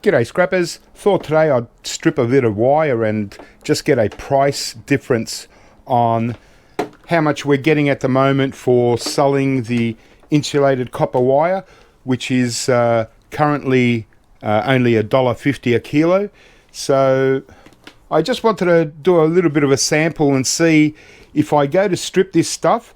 G'day scrappers, thought today I'd strip a bit of wire and just get a price difference on how much we're getting at the moment for selling the insulated copper wire, which is currently only $1.50 a kilo. So I just wanted to do a little bit of a sample and see if I go to strip this stuff,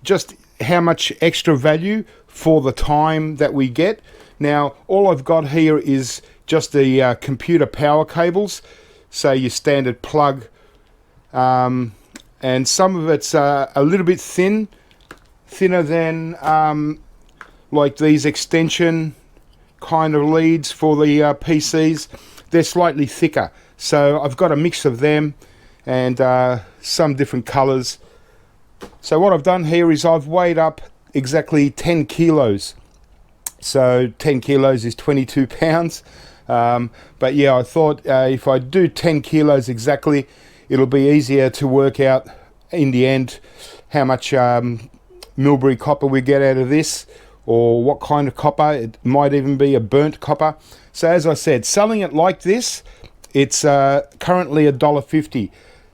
just how much extra value for the time that we get. Now, all I've got here is just the computer power cables, so your standard plug, and some of it's a little bit thinner than like these extension kind of leads for the PCs. They're slightly thicker, so I've got a mix of them and some different colors. So what I've done here is I've weighed up exactly 10 kilos. So 10 kilos is 22 pounds. But yeah, I thought if I do 10 kilos exactly, it'll be easier to work out in the end how much Millbury copper we get out of this, or what kind of copper. It might even be a burnt copper. So as I said, selling it like this, it's currently $1.50.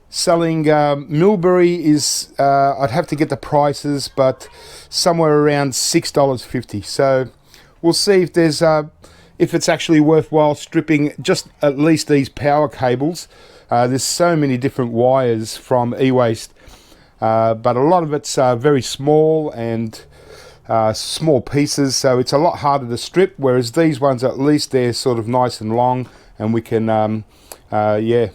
Selling Millbury is, I'd have to get the prices, but somewhere around $6.50. So we'll see if there's if it's actually worthwhile stripping just at least these power cables. There's so many different wires from eWaste, but a lot of it's very small and small pieces, so it's a lot harder to strip, whereas these ones, at least they're sort of nice and long, and we can yeah,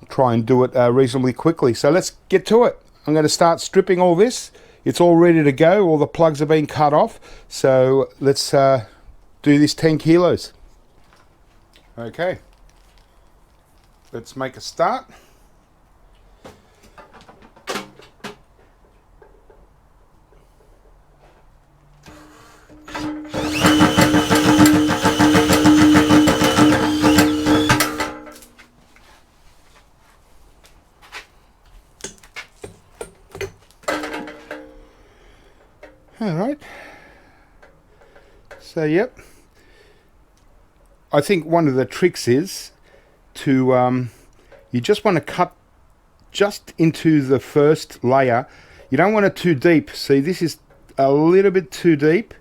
try and do it reasonably quickly. So let's get to it. I'm going to start stripping all this. It's all ready to go. All the plugs have been cut off. So let's do this 10 kilos. Okay. Let's make a start. Alright, so yep, I think one of the tricks is to, you just want to cut just into the first layer. You don't want it too deep. See, this is a little bit too deep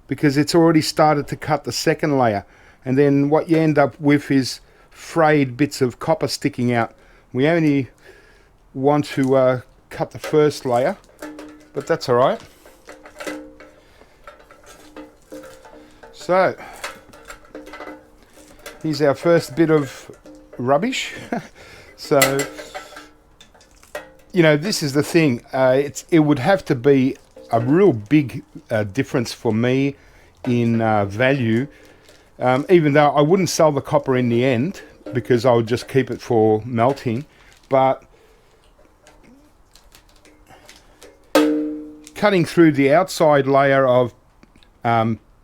because it's already started to cut the second layer, and then what you end up with is frayed bits of copper sticking out. We only want to cut the first layer, but that's alright. So, here's our first bit of rubbish. So, you know, this is the thing. It would have to be a real big difference for me in value, even though I wouldn't sell the copper in the end because I would just keep it for melting. But cutting through the outside layer of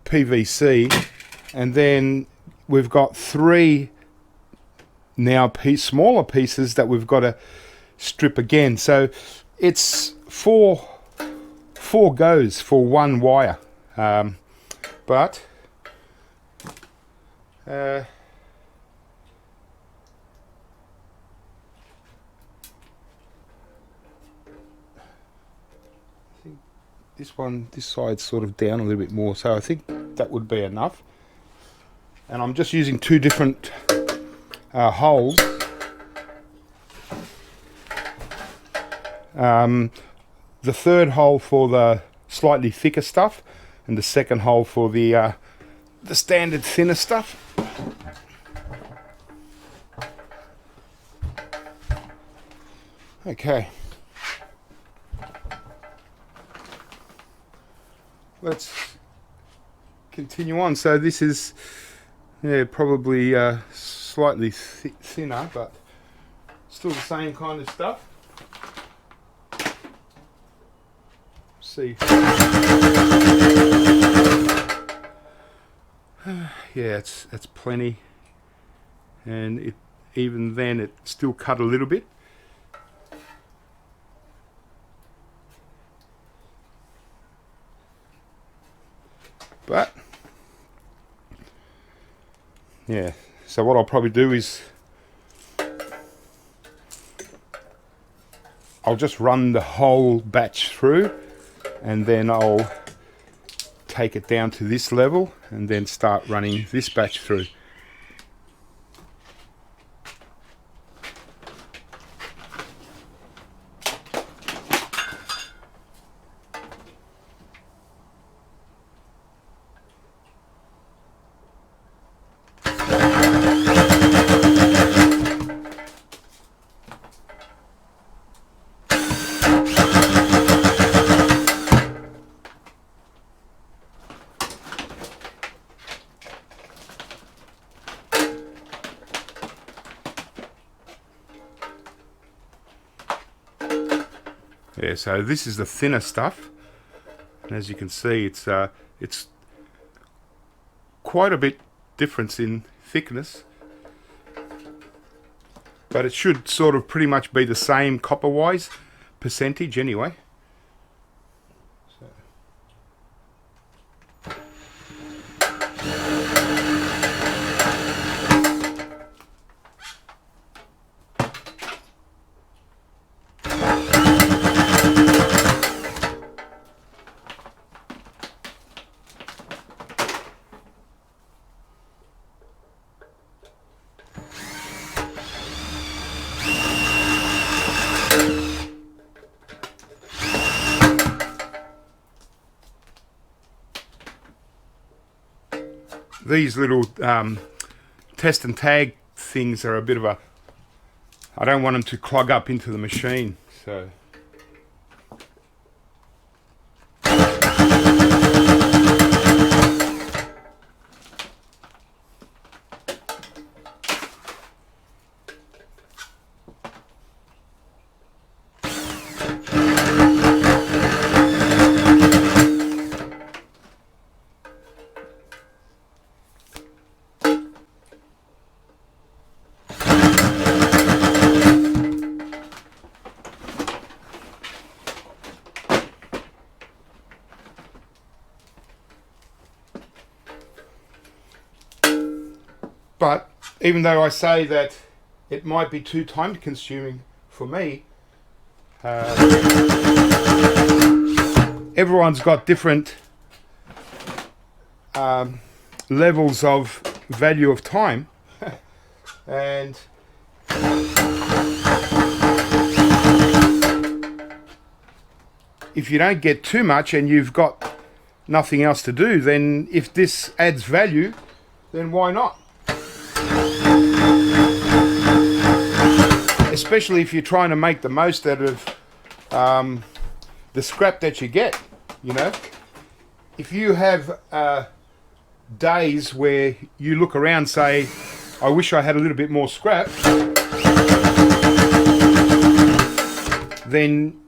PVC, and then we've got three now smaller pieces that we've got to strip again. So it's four goes for one wire, but I think this side's sort of down a little bit more, so I think that would be enough. And I'm just using two different holes. The third hole for the slightly thicker stuff, and the second hole for the standard thinner stuff. Okay. Let's continue on. So this is, yeah, probably slightly thinner, but still the same kind of stuff. See. Yeah, it's plenty, and even then it still cut a little bit. But Yeah, so what I'll probably do is I'll just run the whole batch through, and then I'll take it down to this level and then start running this batch through. Yeah, so this is the thinner stuff, and as you can see, it's quite a bit difference in thickness, but it should sort of pretty much be the same copper-wise percentage anyway. These little test and tag things are a bit of a... I don't want them to clog up into the machine, so... But even though I say that it might be too time consuming for me, everyone's got different levels of value of time. And if you don't get too much and you've got nothing else to do, then if this adds value, then why not? Especially if you're trying to make the most out of the scrap that you get, you know. If you have days where you look around, say, I wish I had a little bit more scrap, then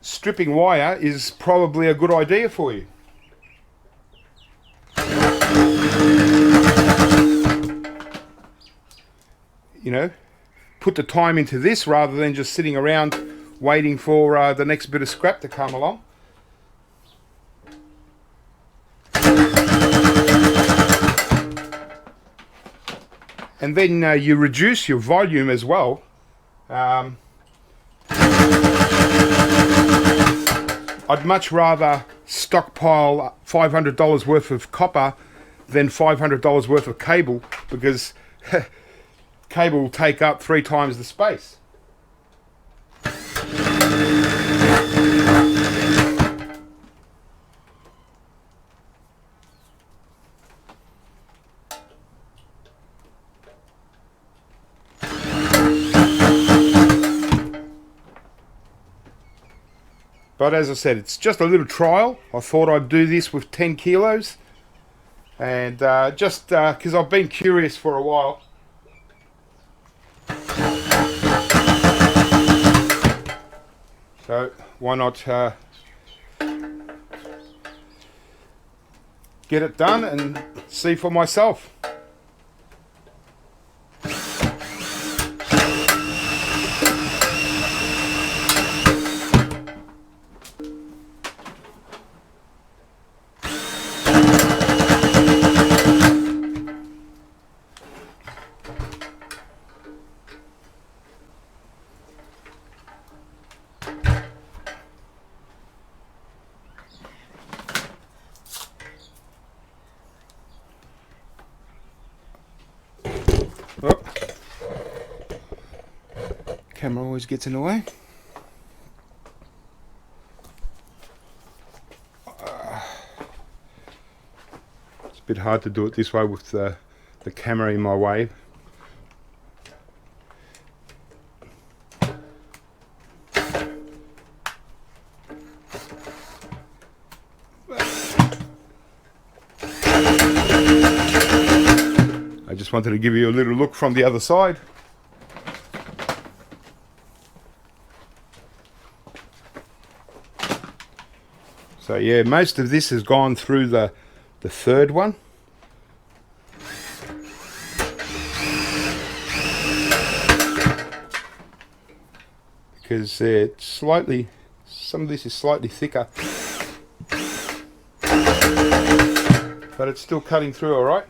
stripping wire is probably a good idea for you. You know, put the time into this rather than just sitting around waiting for the next bit of scrap to come along. And then you reduce your volume as well. I'd much rather stockpile $500 worth of copper than $500 worth of cable, because cable will take up 3 times the space. But as I said, it's just a little trial. I thought I'd do this with 10 kilos. And just because I've been curious for a while. So why not get it done and see for myself. Camera always gets in the way. It's a bit hard to do it this way with the camera in my way. I just wanted to give you a little look from the other side. So yeah, most of this has gone through the third one. Because it's slightly, some of this is slightly thicker. But it's still cutting through all right.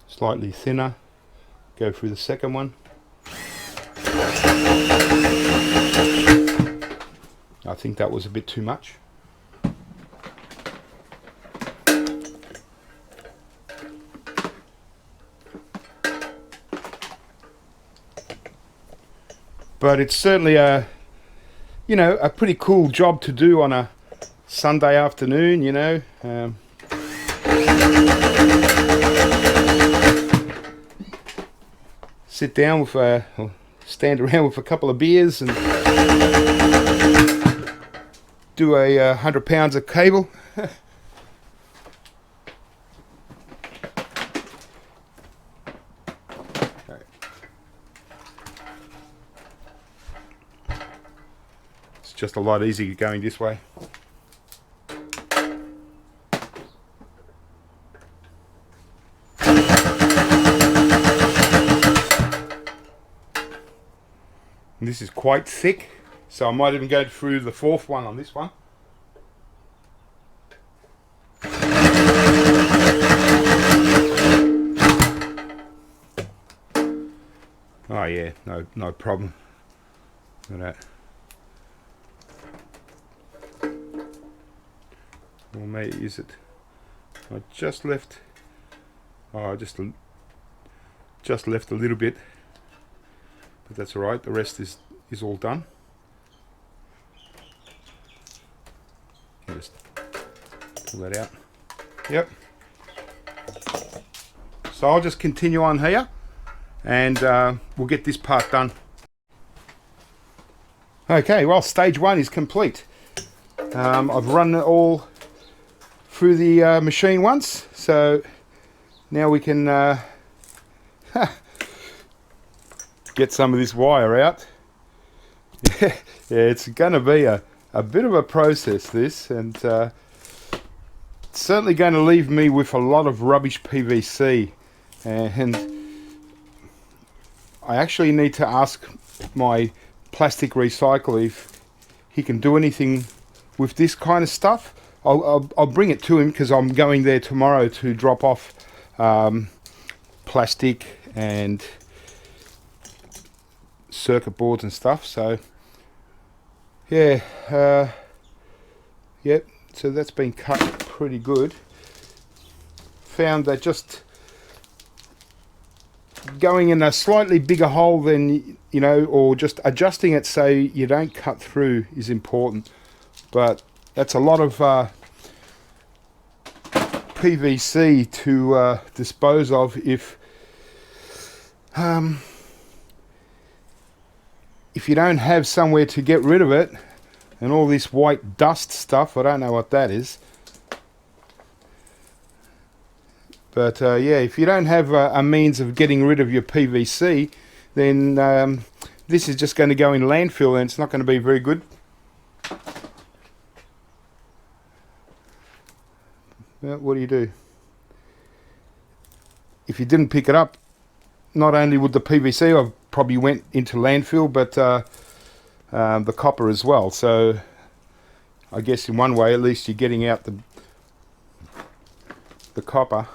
Slightly thinner, go through the second one. I think that was a bit too much. But it's certainly a, you know, a pretty cool job to do on a Sunday afternoon, you know. Sit down with or stand around with a couple of beers and do 100 pounds of cable. It's just a lot easier going this way. And this is quite thick, so I might even go through the fourth one on this one. Oh yeah, no problem. Look at that. Or maybe is it? I just left. Oh, I just left a little bit. But that's all right, the rest is all done. Just pull that out. Yep. So I'll just continue on here and we'll get this part done. Okay, well, stage one is complete. I've run it all through the machine once, so now we can get some of this wire out. Yeah, it's going to be a bit of a process, this, and it's certainly going to leave me with a lot of rubbish PVC, and I actually need to ask my plastic recycler if he can do anything with this kind of stuff. I'll bring it to him because I'm going there tomorrow to drop off plastic and circuit boards and stuff. So yeah, yep, so that's been cut pretty good. Found that just going in a slightly bigger hole than, you know, or just adjusting it so you don't cut through is important. But that's a lot of PVC to dispose of if you don't have somewhere to get rid of it. And all this white dust stuff, I don't know what that is. But yeah, if you don't have a means of getting rid of your PVC, then this is just going to go in landfill and it's not going to be very good. Well, what do? If you didn't pick it up, not only would the PVC have probably went into landfill, but the copper as well. So I guess in one way at least you're getting out the copper.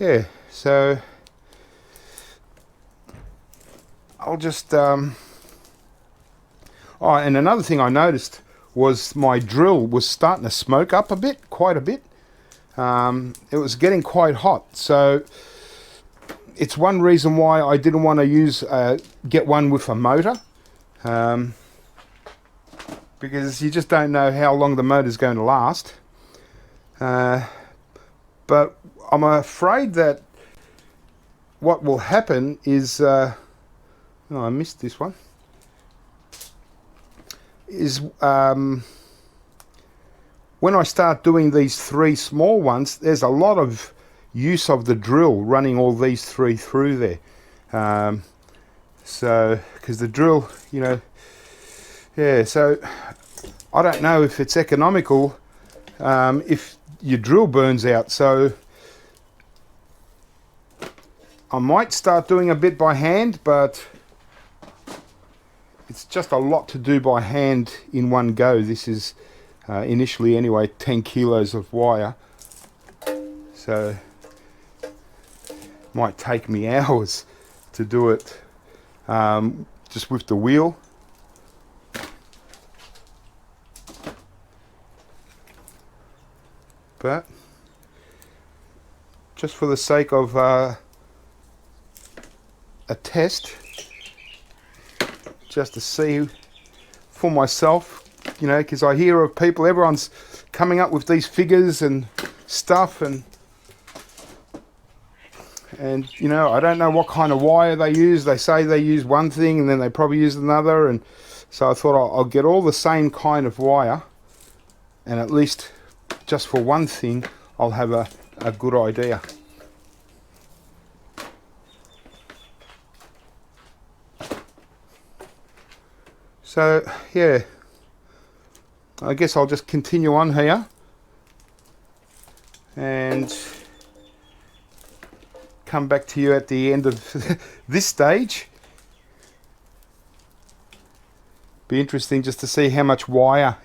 yeah, so I'll just oh, and another thing I noticed was my drill was starting to smoke up a bit, quite a bit. It was getting quite hot, so it's one reason why I didn't want to use get one with a motor, because you just don't know how long the motor's going to last. But I'm afraid that what will happen is oh, I missed this one, is when I start doing these 3 small ones, there's a lot of use of the drill running all these 3 through there. So, because the drill, you know, yeah, so I don't know if it's economical if your drill burns out. So I might start doing a bit by hand, but it's just a lot to do by hand in one go. This is initially anyway 10 kilos of wire, so might take me hours to do it just with the wheel. But just for the sake of a test, just to see for myself, you know, because I hear of people, everyone's coming up with these figures and stuff, and you know, I don't know what kind of wire they use. They say they use one thing and then they probably use another, and so I thought I'll get all the same kind of wire, and at least just for one thing I'll have a good idea. So yeah, I guess I'll just continue on here and come back to you at the end of this stage. Be interesting just to see how much wire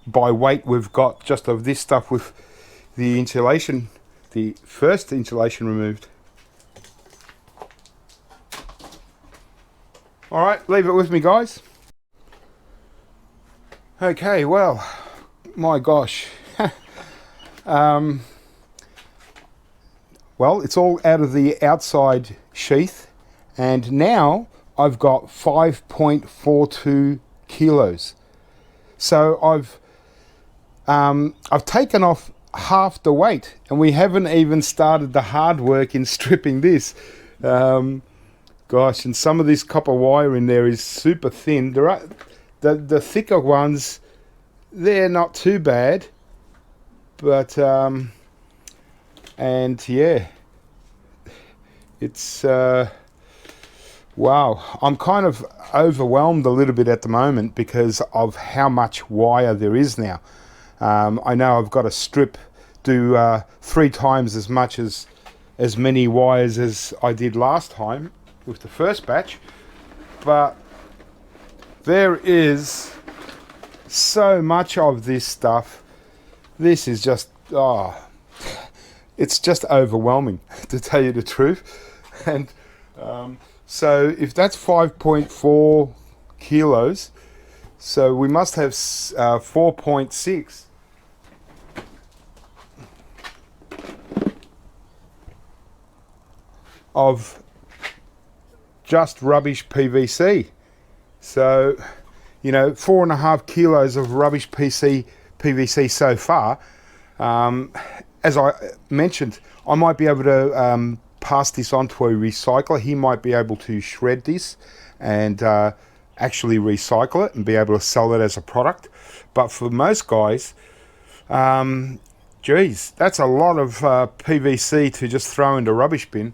by weight we've got just of this stuff with the insulation, the first insulation removed. All right, leave it with me, guys. Okay, well, my gosh. Well, it's all out of the outside sheath, and now I've got 5.42 kilos. So I've taken off half the weight, and we haven't even started the hard work in stripping this. Gosh, and some of this copper wire in there is super thin. There are the thicker ones, they're not too bad, but and yeah, it's wow, I'm kind of overwhelmed a little bit at the moment because of how much wire there is now. I know I've got to do 3 times as much as many wires as I did last time with the first batch, but there is so much of this stuff. This is just, it's just overwhelming, to tell you the truth. And so if that's 5.4 kilos, so we must have 4.6 of just rubbish PVC. So, you know, 4.5 kilos of rubbish PVC so far. As I mentioned, I might be able to pass this on to a recycler. He might be able to shred this and actually recycle it and be able to sell it as a product. But for most guys, geez, that's a lot of PVC to just throw into rubbish bin.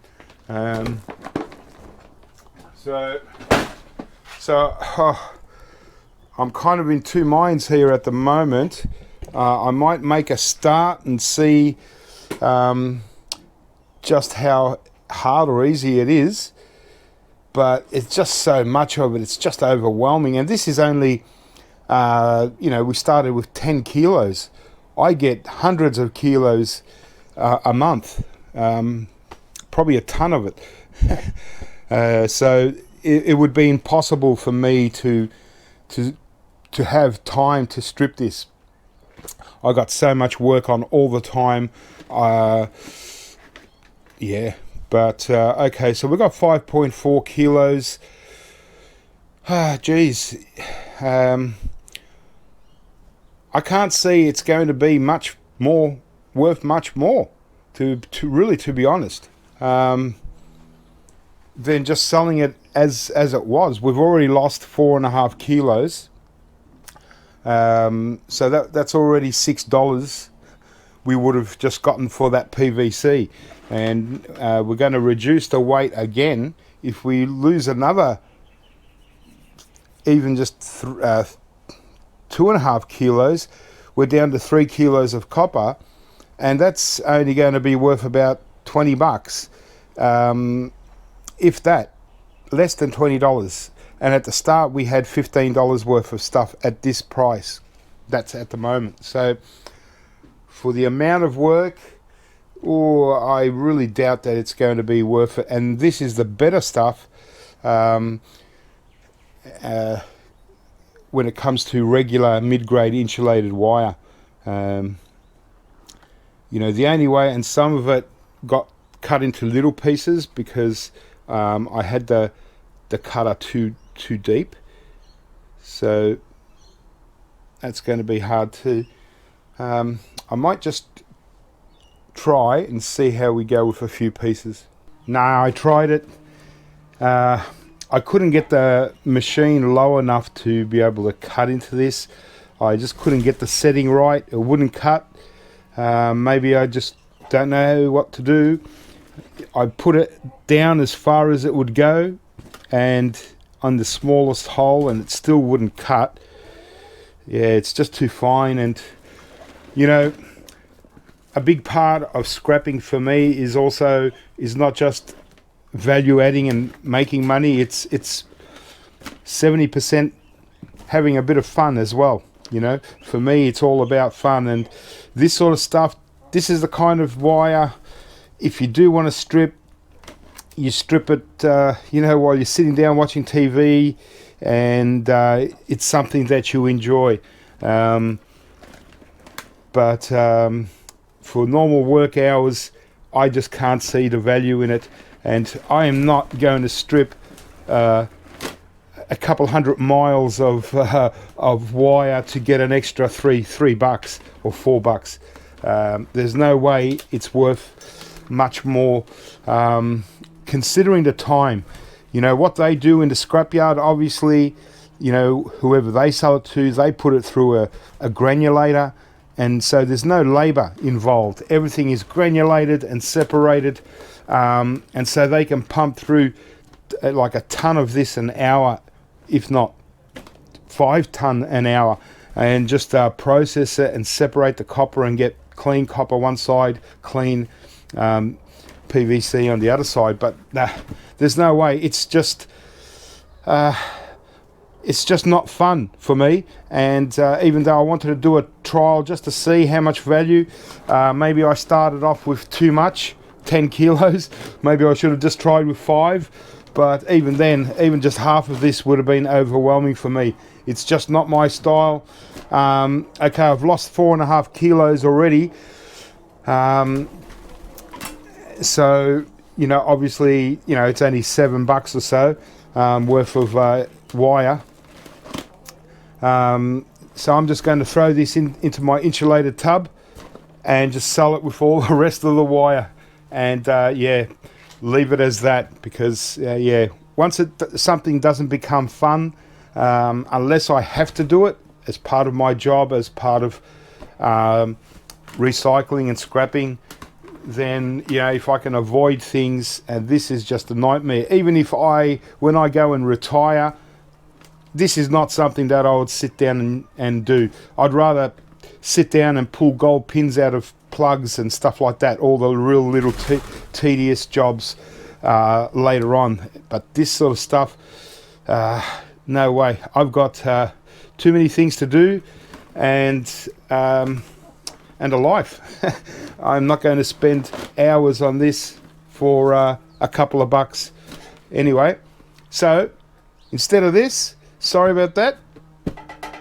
So I'm kind of in two minds here at the moment. I might make a start and see just how hard or easy it is, but it's just so much of it, it's just overwhelming. And this is only, you know, we started with 10 kilos. I get hundreds of kilos a month. probably a ton of it. So it would be impossible for me to have time to strip this. I got so much work on all the time. Yeah, but okay, so we've got 5.4 kilos. Geez. I can't see it's going to be much more, worth much more, to be honest, than just selling it as it was. We've already lost 4.5 kilos. So that's already $6 we would have just gotten for that PVC, and we're going to reduce the weight again. If we lose another even just 2.5 kilos, we're down to 3 kilos of copper, and that's only going to be worth about $20, if that, less than $20. And at the start we had $15 worth of stuff at this price. That's at the moment. So for the amount of work, I really doubt that it's going to be worth it. And this is the better stuff when it comes to regular mid-grade insulated wire. You know, the only way, and some of it got cut into little pieces because I had the cutter too deep, so that's going to be hard to I might just try and see how we go with a few pieces. No, I tried it. I couldn't get the machine low enough to be able to cut into this. I just couldn't get the setting right. It wouldn't cut. Maybe I just don't know what to do. I put it down as far as it would go and on the smallest hole, and it still wouldn't cut. Yeah, it's just too fine. And you know, a big part of scrapping for me is not just value adding and making money. It's 70% having a bit of fun as well. You know, for me it's all about fun, and this sort of stuff, this is the kind of wire, if you do want to strip, you strip it, you know, while you're sitting down watching TV, and it's something that you enjoy. But for normal work hours, I just can't see the value in it, and I am not going to strip a couple 100 miles of wire to get an extra $3 or $4. There's no way it's worth much more, considering the time. You know what they do in the scrapyard, obviously, you know, whoever they sell it to, they put it through a granulator, and so there's no labor involved. Everything is granulated and separated, and so they can pump through like a ton of this an hour, if not 5 ton an hour, and just process it and separate the copper and get clean copper one side, clean PVC on the other side. But there's no way. It's just not fun for me. And even though I wanted to do a trial just to see how much value, maybe I started off with too much, 10 kilos. Maybe I should have just tried with 5. But even then, even just half of this would have been overwhelming for me. It's just not my style. Okay, I've lost 4.5 kilos already. So, you know, obviously, you know, it's only $7 or so worth of wire. So I'm just going to throw this into my insulated tub and just sell it with all the rest of the wire. And yeah, leave it as that, because yeah, once something doesn't become fun, unless I have to do it as part of my job, as part of recycling and scrapping, then, you know, if I can avoid things, and this is just a nightmare. Even if when I go and retire, this is not something that I would sit down and do. I'd rather sit down and pull gold pins out of plugs and stuff like that, all the real little tedious jobs later on. But this sort of stuff, no way. I've got too many things to do, and a life. I'm not going to spend hours on this for a couple of bucks anyway. So instead of this, sorry about that,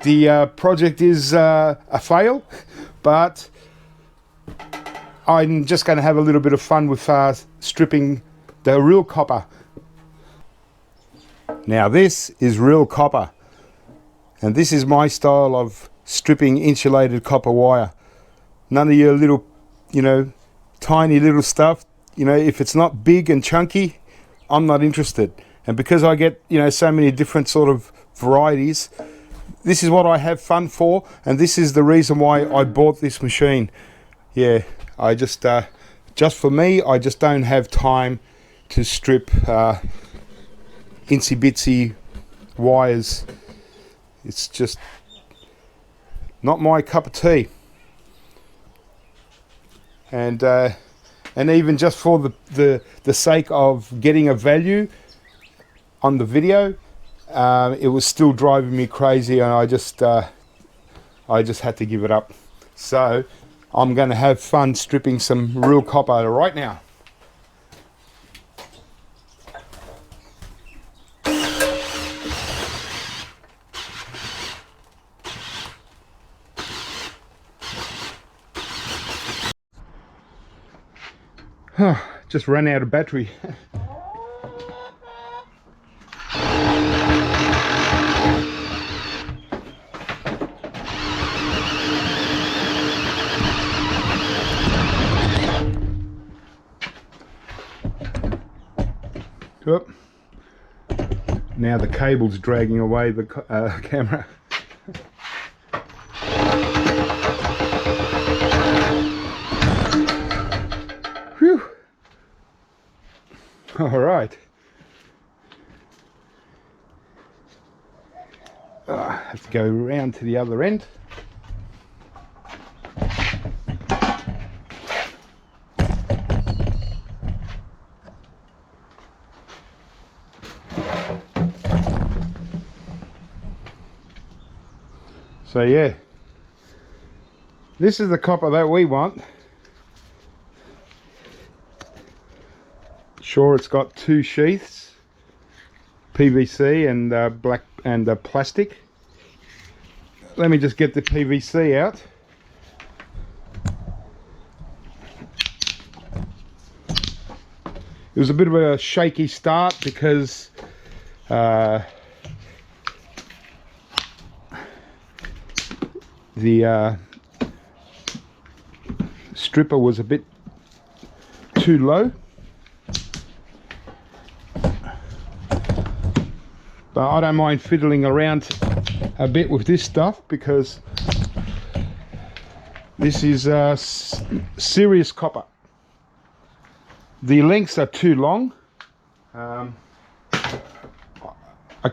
the project is a fail, but I'm just going to have a little bit of fun with stripping the real copper. Now this is real copper, and this is my style of stripping insulated copper wire. None of your little, tiny little stuff. If it's not big and chunky, I'm not interested. And because I get, so many different sort of varieties, this is what I have fun for, and this is the reason why I bought this machine. Yeah, I just for me, I just don't have time to strip insy bitsy wires. It's just not my cup of tea. And even just for the sake of getting a value on the video, it was still driving me crazy, and I just had to give it up. So I'm going to have fun stripping some real copper right now. Just ran out of battery. Oop. Now the cable's dragging away the camera. Whew. All right. I have to go around to the other end. So yeah, this is the copper that we want. Sure, it's got two sheaths, PVC and black and plastic. Let me just get the PVC out. It was a bit of a shaky start because the stripper was a bit too low, but I don't mind fiddling around a bit with this stuff because this is serious copper. The lengths are too long. I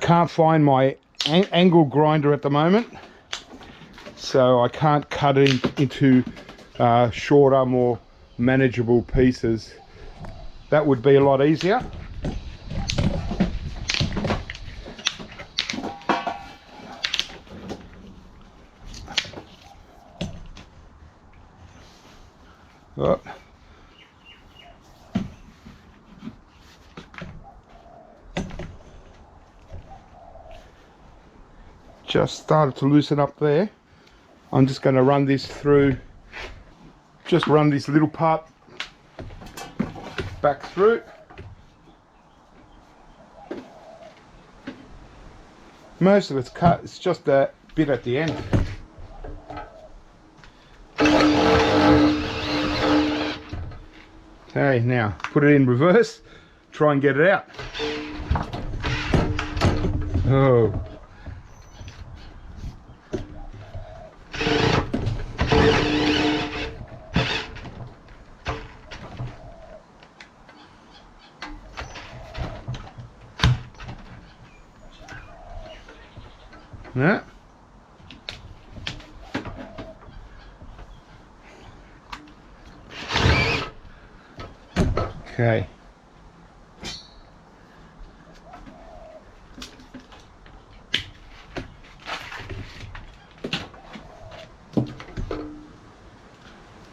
can't find my angle grinder at the moment, so I can't cut it into shorter, more manageable pieces. That would be a lot easier. Oh. Just started to loosen up there. I'm just going to run this through, just run this little part back through. Most of it's cut, it's just that bit at the end. Okay, now put it in reverse, try and get it out. Oh. Yeah. Okay.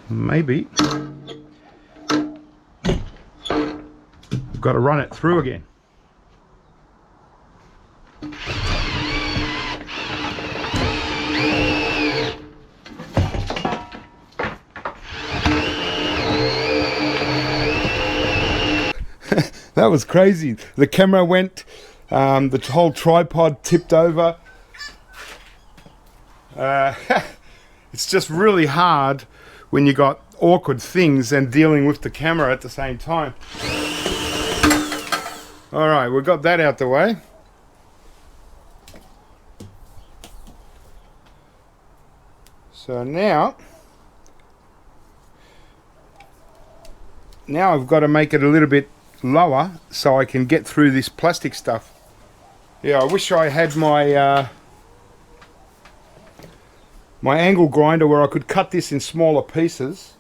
Maybe. I've got to run it through again. That was crazy. The camera went, the whole tripod tipped over. It's just really hard when you got awkward things and dealing with the camera at the same time. Alright, we got that out the way. So now I've got to make it a little bit lower so I can get through this plastic stuff. Yeah, I wish I had my my angle grinder where I could cut this in smaller pieces.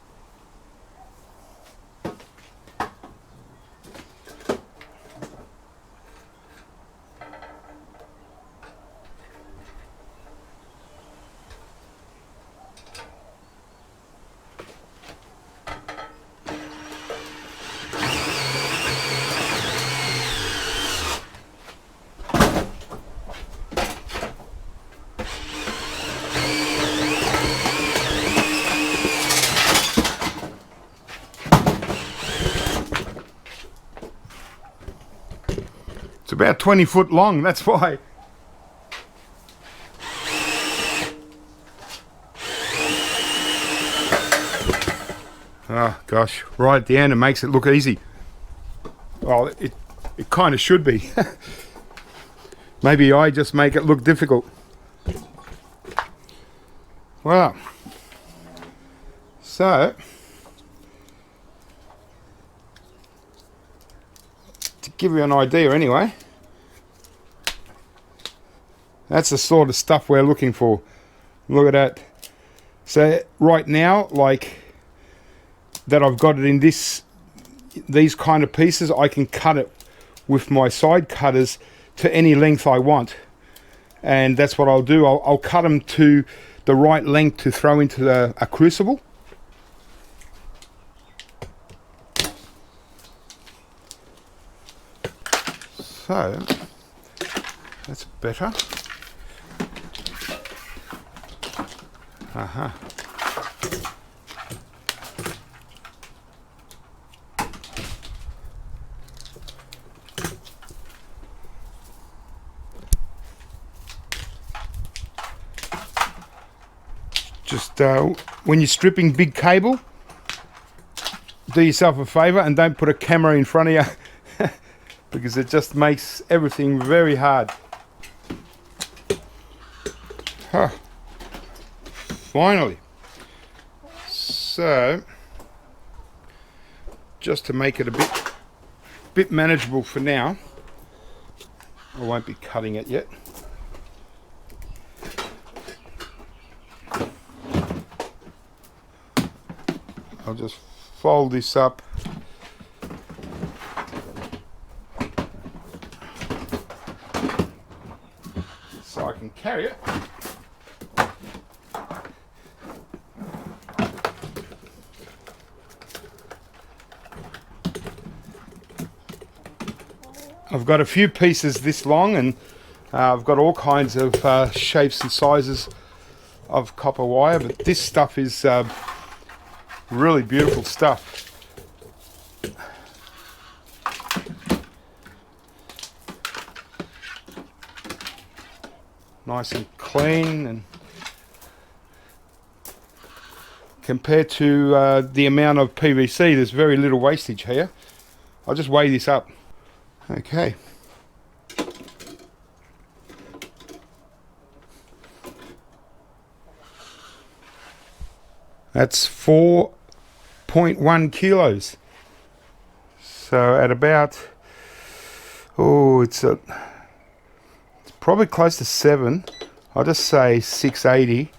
It's about 20 foot long, that's why. Oh gosh, right at the end it makes it look easy. Well, it kind of should be. Maybe I just make it look difficult. Well, so to give you an idea anyway, that's the sort of stuff we're looking for. Look at that. So right now, like that, I've got it in these kind of pieces. I can cut it with my side cutters to any length I want, and that's what I'll do. I'll cut them to the right length to throw into a crucible. So that's better. Just when you're stripping big cable, do yourself a favor and don't put a camera in front of you because it just makes everything very hard. Finally. So just to make it a bit manageable for now, I won't be cutting it yet. I'll just fold this up so I can carry it. I've got a few pieces this long, and I've got all kinds of shapes and sizes of copper wire, but this stuff is really beautiful stuff. Nice and clean, and compared to the amount of PVC, there's very little wastage here. I'll just weigh this up. Okay. That's 4.1 kilos. So at about, it's probably close to 7. I'll just say 680.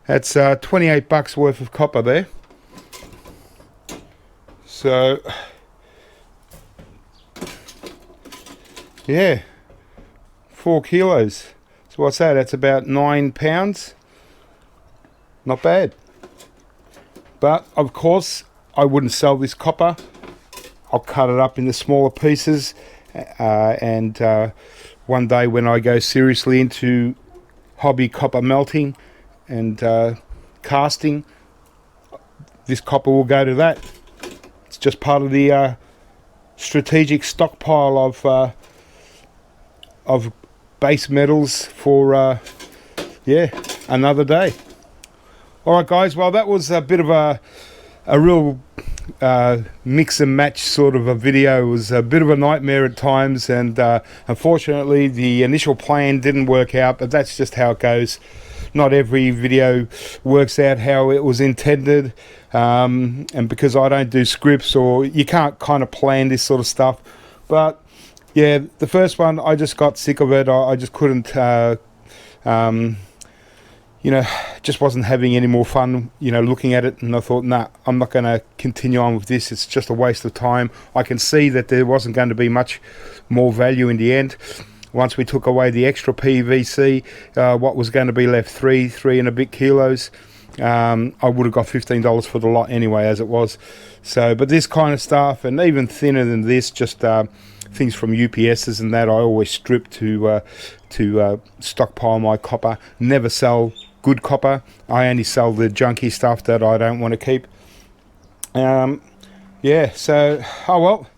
That's $28 worth of copper there. So yeah, 4 kilos. So what's that? That's about 9 pounds. Not bad. But of course, I wouldn't sell this copper. I'll cut it up into smaller pieces, and one day when I go seriously into hobby copper melting and casting, this copper will go to that. It's just part of the strategic stockpile of base metals for yeah, another day. Alright guys, well that was a bit of a real mix and match sort of a video. It was a bit of a nightmare at times, and unfortunately the initial plan didn't work out, but that's just how it goes. Not every video works out how it was intended, and because I don't do scripts, or you can't kind of plan this sort of stuff. But yeah, the first one, I just got sick of it. I just couldn't you know, just wasn't having any more fun, you know, looking at it, and I thought, nah, I'm not going to continue on with this. It's just a waste of time. I can see that there wasn't going to be much more value in the end. Once we took away the extra PVC, what was going to be left, three and a bit kilos, I would have got $15 for the lot anyway, as it was. So, but this kind of stuff, and even thinner than this, just things from UPSs and that, I always strip to stockpile my copper. Never sell good copper. I only sell the junky stuff that I don't want to keep. Yeah, so oh well.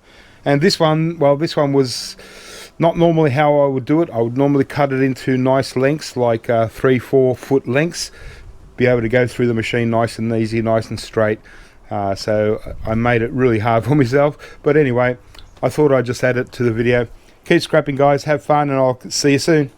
And this one, well, this one was not normally how I would do it. I would normally cut it into nice lengths, like 3-4 foot lengths, be able to go through the machine nice and easy, nice and straight. So I made it really hard for myself, but anyway, I thought I'd just add it to the video. Keep scrapping guys, have fun, and I'll see you soon.